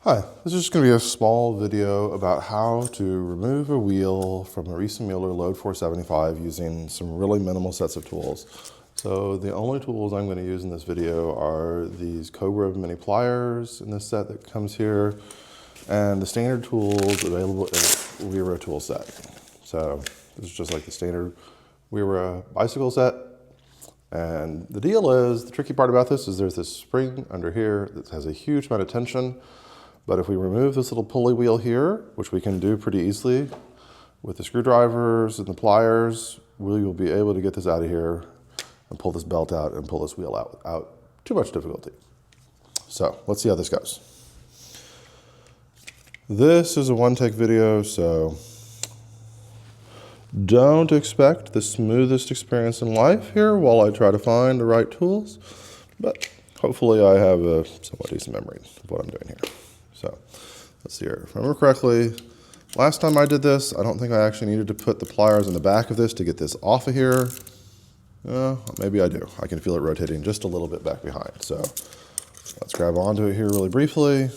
Hi, this is just going to be a small video about how to remove a wheel from a Riese Muller Load 475 using some really minimal sets of tools. So the only tools I'm going to use in this video are these Cobra mini pliers in this set that comes here and the standard tools available in the Wera tool set. So this is just like the standard Wera bicycle set. And the deal is, the tricky part about this is there's this spring under here that has a huge amount of tension. But if we remove this little pulley wheel here, which we can do pretty easily with the screwdrivers and the pliers, we will be able to get this out of here and pull this belt out and pull this wheel out without too much difficulty. So let's see how this goes. This is a one-take video, so don't expect the smoothest experience in life here while I try to find the right tools, but hopefully I have a somewhat decent memory of what I'm doing here. So let's see here. If I remember correctly, last time I did this, I don't think I actually needed to put the pliers in the back of this to get this off of here. Maybe I do. I can feel it rotating just a little bit back behind. So let's grab onto it here really briefly.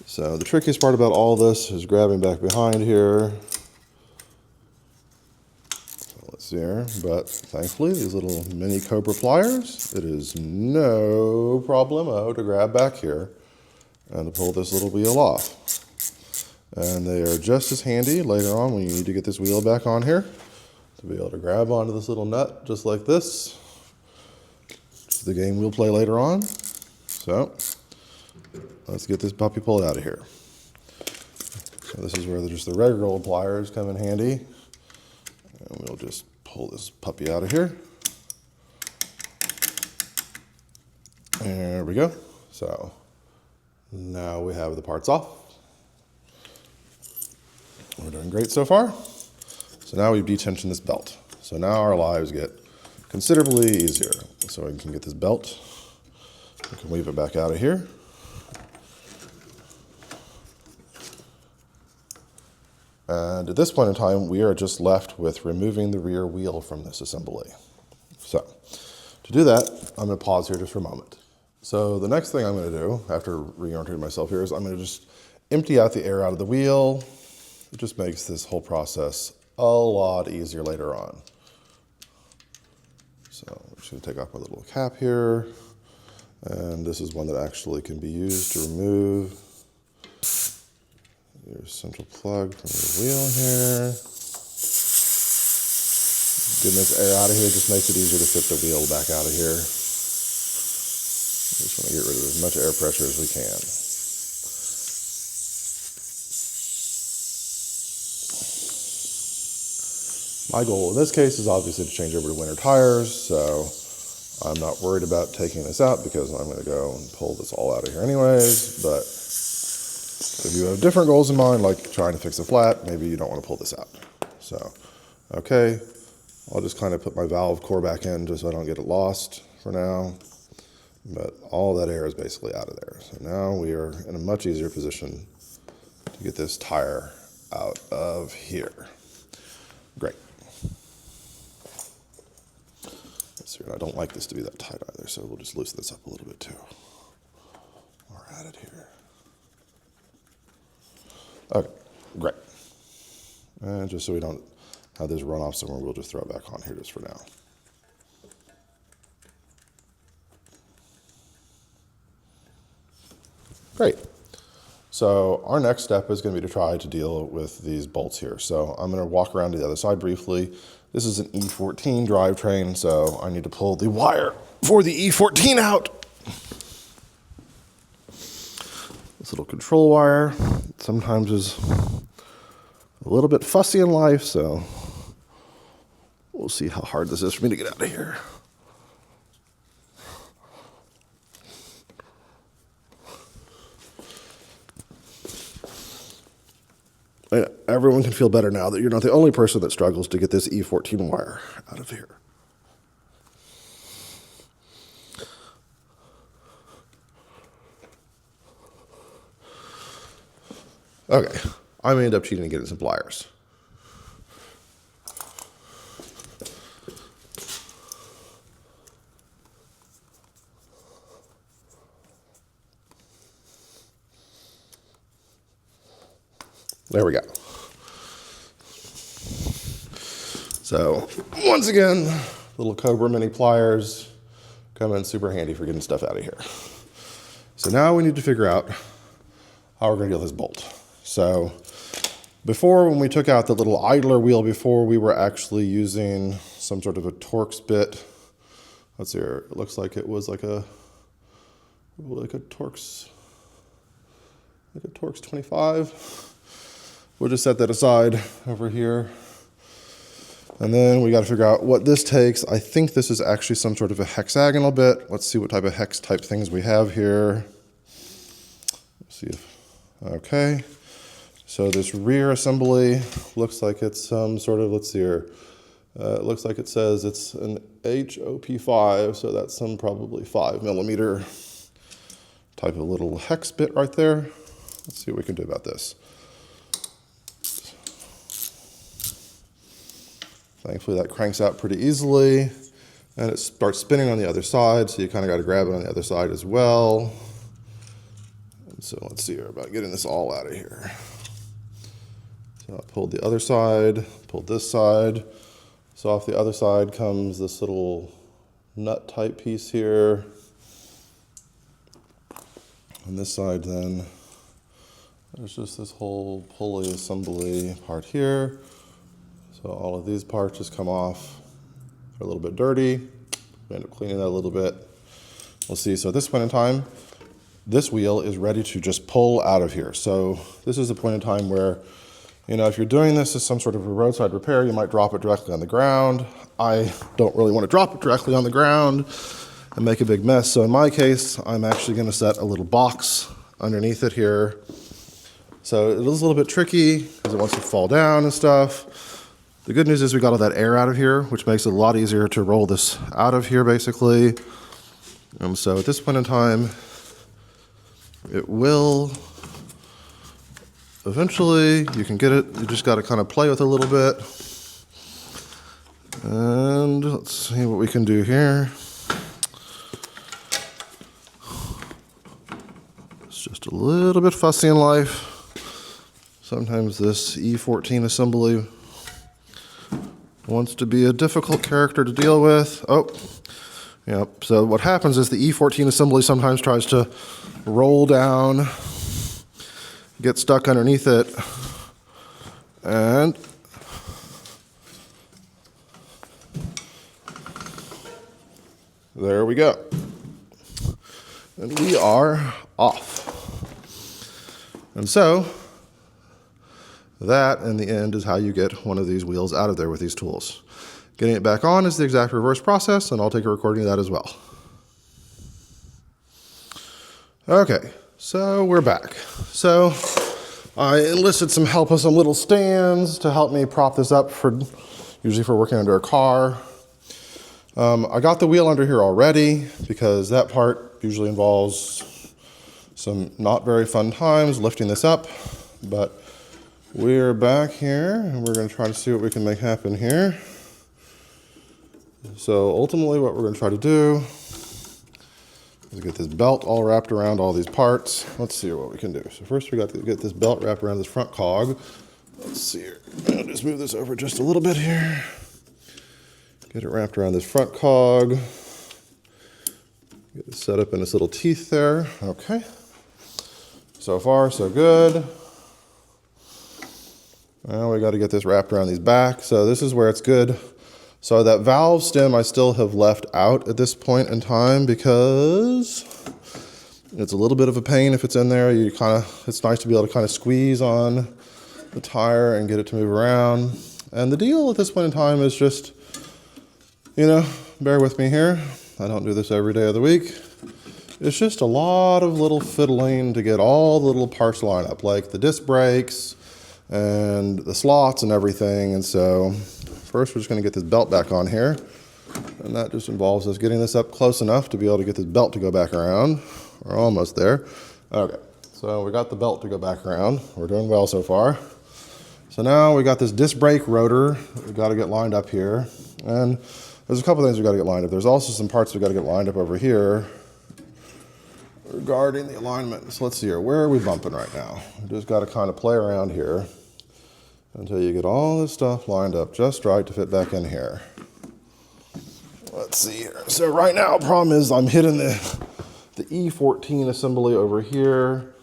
So the trickiest part about all this is grabbing back behind here. Let's see here, but thankfully these little mini Cobra pliers, it is no problemo to grab back here and to pull this little wheel off. And they are just as handy later on when you need to get this wheel back on here, to be able to grab onto this little nut just like this, which is the game we'll play later on. So let's get this puppy pulled out of here. So this is where just the regular old pliers come in handy. And we'll just pull this puppy out of here. There we go. So now we have the parts off. We're doing great so far. So now we've detensioned this belt. So now our lives get considerably easier. So we can get this belt. We can weave it back out of here. And at this point in time, we are just left with removing the rear wheel from this assembly. So to do that, I'm going to pause here just for a moment. So the next thing I'm going to do after reorienting myself here is I'm going to just empty out the air out of the wheel. It just makes this whole process a lot easier later on. So I'm just going to take off my little cap here. And this is one that actually can be used to remove your central plug from the wheel here. Getting this air out of here just makes it easier to fit the wheel back out of here. Just want to get rid of as much air pressure as we can. My goal in this case is obviously to change over to winter tires, so I'm not worried about taking this out because I'm going to go and pull this all out of here anyways, but if you have different goals in mind, like trying to fix a flat, maybe you don't want to pull this out. So, okay, I'll just kind of put my valve core back in just so I don't get it lost for now. But all that air is basically out of there. So now we are in a much easier position to get this tire out of here. Great. Let's see, I don't like this to be that tight either, so we'll just loosen this up a little bit too. We're at it here. Okay, great. And just so we don't have this run off somewhere, we'll just throw it back on here just for now. Great. So our next step is going to be to try to deal with these bolts here. So I'm going to walk around to the other side briefly. This is an E-14 drivetrain, so I need to pull the wire for the E-14 out. This little control wire sometimes is a little bit fussy in life, so we'll see how hard this is for me to get out of here. Everyone can feel better now that you're not the only person that struggles to get this E-14 wire out of here. Okay, I may end up cheating and getting some pliers. There we go. So once again, little Cobra mini pliers come in super handy for getting stuff out of here. So now we need to figure out how we're going to deal with this bolt. So before, when we took out the little idler wheel before, we were actually using some sort of a Torx bit. Let's see here. It looks like it was like a Torx 25. We'll just set that aside over here. And then we got to figure out what this takes. I think this is actually some sort of a hexagonal bit. Let's see what type of hex type things we have here. Let's see if, okay. So this rear assembly looks like it's some sort of, let's see here. It looks like it says it's an HOP5, so that's some probably 5mm type of little hex bit right there. Let's see what we can do about this. Thankfully that cranks out pretty easily, and it starts spinning on the other side, so you kind of got to grab it on the other side as well. And so let's see here about getting this all out of here. So I pulled the other side, pulled this side. So off the other side comes this little nut type piece here. On this side then, there's just this whole pulley assembly part here. So all of these parts just come off. They're a little bit dirty. We end up cleaning that a little bit. We'll see. So at this point in time, this wheel is ready to just pull out of here. So this is the point in time where, you know, if you're doing this as some sort of a roadside repair, you might drop it directly on the ground. I don't really want to drop it directly on the ground and make a big mess. So in my case, I'm actually going to set a little box underneath it here. So it is a little bit tricky because it wants to fall down and stuff. The good news is we got all that air out of here, which makes it a lot easier to roll this out of here, basically. So at this point in time, it will eventually, you can get it. You just got to kind of play with it a little bit. And let's see what we can do here. It's just a little bit fussy in life. Sometimes this E-14 assembly wants to be a difficult character to deal with. Oh, yep. So what happens is the E-14 assembly sometimes tries to roll down, get stuck underneath it, and there we go. And we are off. And so that, in the end, is how you get one of these wheels out of there with these tools. Getting it back on is the exact reverse process, and I'll take a recording of that as well. Okay, so we're back. So I enlisted some help with some little stands to help me prop this up, usually for working under a car. I got the wheel under here already because that part usually involves some not very fun times lifting this up, but we're back here, and we're going to try to see what we can make happen here. So ultimately what we're going to try to do is get this belt all wrapped around all these parts. Let's see what we can do. So first we got to get this belt wrapped around this front cog. Let's see here. I'll just move this over just a little bit here. Get it wrapped around this front cog. Get it set up in its little teeth there. Okay. So far, so good. Now we got to get this wrapped around these back. So this is where it's good. So that valve stem I still have left out at this point in time because it's a little bit of a pain if it's in there. It's nice to be able to kind of squeeze on the tire and get it to move around. And the deal at this point in time is just, bear with me here. I don't do this every day of the week. It's just a lot of little fiddling to get all the little parts lined up, like the disc brakes and the slots and everything. And so first we're just going to get this belt back on here, and that just involves us getting this up close enough to be able to get this belt to go back around. We're almost there. Okay, so we got the belt to go back around. We're doing well so far. So now we got this disc brake rotor that we got to get lined up here, and there's a couple things we got to get lined up. There's also some parts we got to get lined up over here regarding the alignment. So let's see here. Where are we bumping right now? We just got to kind of play around here. until you get all this stuff lined up just right to fit back in here. Let's see here. So right now, problem is I'm hitting the E-14 assembly over here.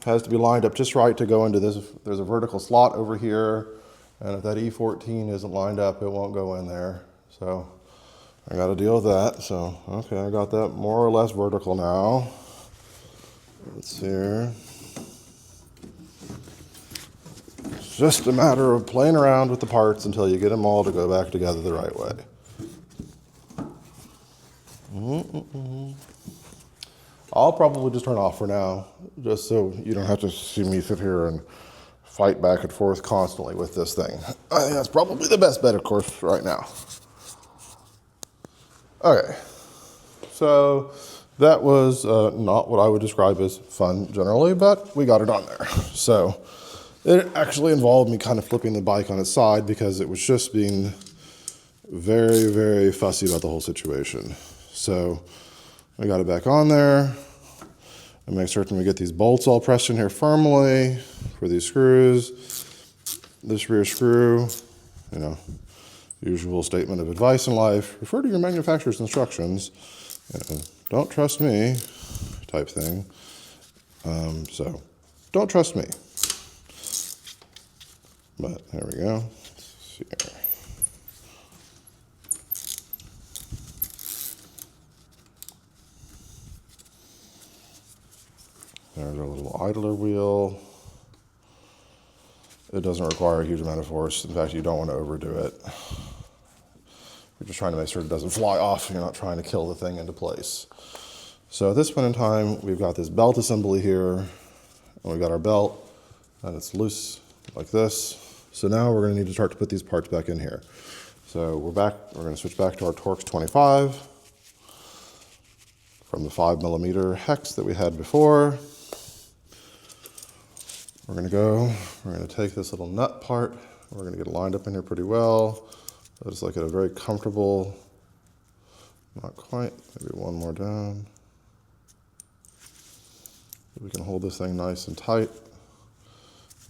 Has to be lined up just right to go into this. There's a vertical slot over here, and if that E-14 isn't lined up, it won't go in there. So I got to deal with that. So, okay, I got that more or less vertical now. Let's see here. It's just a matter of playing around with the parts until you get them all to go back together the right way. I'll probably just turn off for now, just so you don't have to see me sit here and fight back and forth constantly with this thing. I think that's probably the best bet, of course, right now. Okay, so that was not what I would describe as fun generally, but we got it on there. So it actually involved me kind of flipping the bike on its side because it was just being very, very fussy about the whole situation. So I got it back on there and make certain we get these bolts all pressed in here firmly for these screws. This rear screw, you know, usual statement of advice in life, refer to your manufacturer's instructions. Don't trust me type thing. So don't trust me. But there we go. Let's see here. There's our little idler wheel. It doesn't require a huge amount of force. In fact, you don't want to overdo it. You're just trying to make sure it doesn't fly off. You're not trying to kill the thing into place. So at this point in time, we've got this belt assembly here, and we've got our belt, and it's loose like this. So now we're going to need to start to put these parts back in here. So we're going to switch back to our Torx 25 from the 5mm hex that we had before. We're going to take this little nut part, we're going to get it lined up in here pretty well. It's like at a very comfortable, not quite, maybe one more down. We can hold this thing nice and tight.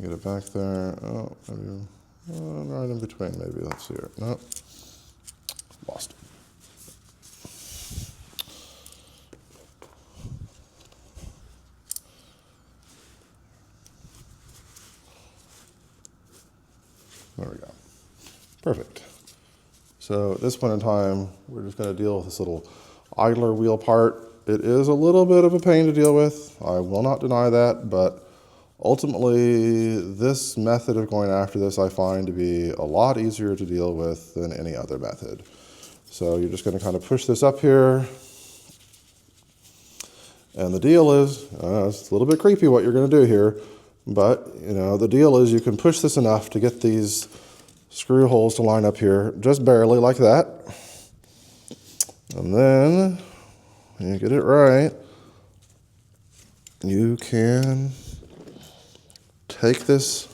Get it back there. Oh, maybe right in between, maybe. Let's see here. Nope. Lost it. There we go. Perfect. So at this point in time, we're just going to deal with this little idler wheel part. It is a little bit of a pain to deal with. I will not deny that, but ultimately, this method of going after this I find to be a lot easier to deal with than any other method. So you're just going to kind of push this up here. And the deal is, it's a little bit creepy what you're going to do here, but you know, the deal is you can push this enough to get these screw holes to line up here, just barely like that. And then, when you get it right, you can take this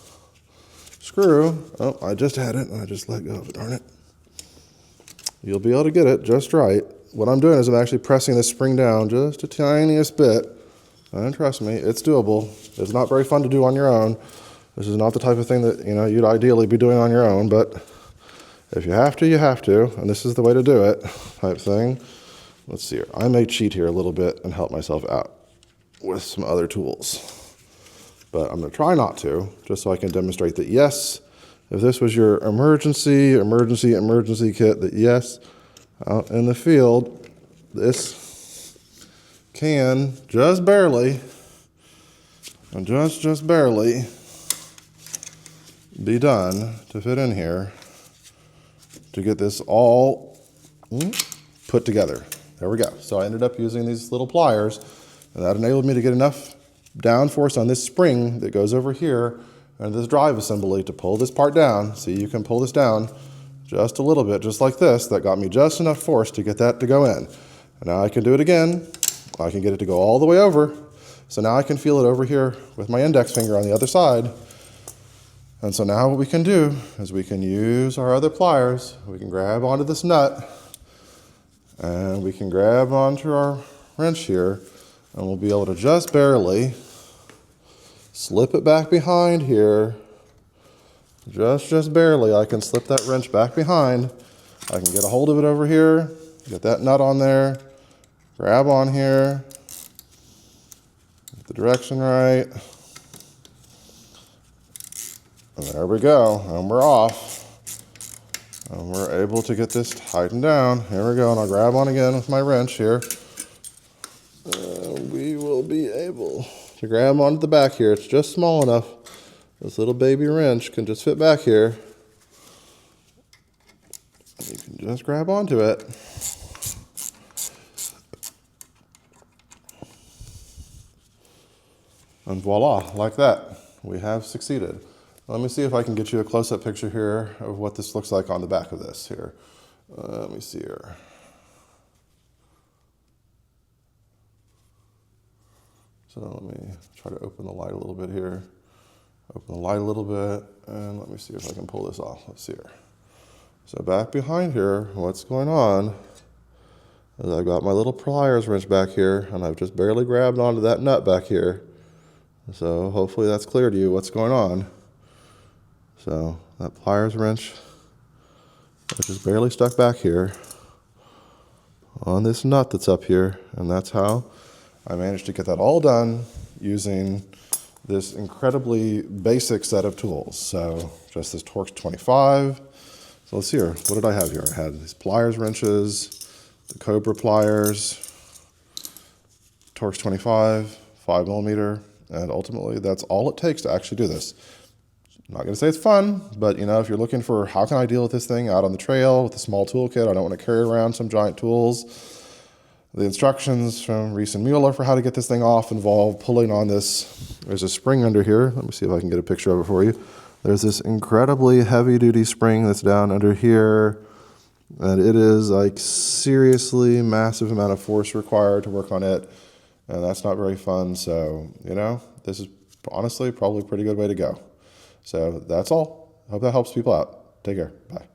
screw. Oh, I just had it and I just let go of it, darn it. You'll be able to get it just right. What I'm doing is I'm actually pressing this spring down just a tiniest bit. And trust me, it's doable. It's not very fun to do on your own. This is not the type of thing that, you know, you'd ideally be doing on your own, but if you have to, you have to, and this is the way to do it, type thing. Let's see here. I may cheat here a little bit and help myself out with some other tools. But I'm going to try not to, just so I can demonstrate that, yes, if this was your emergency kit, that yes, out in the field, this can just barely, and just barely, be done to fit in here to get this all put together. There we go. So I ended up using these little pliers, and that enabled me to get enough downforce on this spring that goes over here and this drive assembly to pull this part down. See, you can pull this down just a little bit, just like this. That got me just enough force to get that to go in. And now I can do it again. I can get it to go all the way over. So now I can feel it over here with my index finger on the other side. And so now what we can do is we can use our other pliers. We can grab onto this nut and we can grab onto our wrench here, and we'll be able to just barely slip it back behind here, just barely, I can slip that wrench back behind. I can get a hold of it over here, get that nut on there, grab on here, get the direction right. And there we go, and we're off. And we're able to get this tightened down. Here we go, and I'll grab on again with my wrench here. We will be able to grab onto the back here. It's just small enough. This little baby wrench can just fit back here. You can just grab onto it. And voila, like that. We have succeeded. Let me see if I can get you a close-up picture here of what this looks like on the back of this here. Let me see here. So let me try to open the light a little bit here. Open the light a little bit, and let me see if I can pull this off. Let's see here. So back behind here, what's going on is I've got my little pliers wrench back here, and I've just barely grabbed onto that nut back here. So hopefully that's clear to you what's going on. So that pliers wrench, I just barely stuck back here on this nut that's up here, and that's how I managed to get that all done using this incredibly basic set of tools. So just this Torx 25. So let's see here, what did I have here? I had these pliers wrenches, the Cobra pliers, Torx 25, 5mm, and ultimately that's all it takes to actually do this. I'm not gonna say it's fun, but you know, if you're looking for how can I deal with this thing out on the trail with a small toolkit, I don't want to carry around some giant tools. The instructions from Riese Muller for how to get this thing off involve pulling on this. There's a spring under here. Let me see if I can get a picture of it for you. There's this incredibly heavy-duty spring that's down under here, and it is like seriously massive amount of force required to work on it, and that's not very fun. So, you know, this is honestly probably a pretty good way to go. So that's all. I hope that helps people out. Take care. Bye.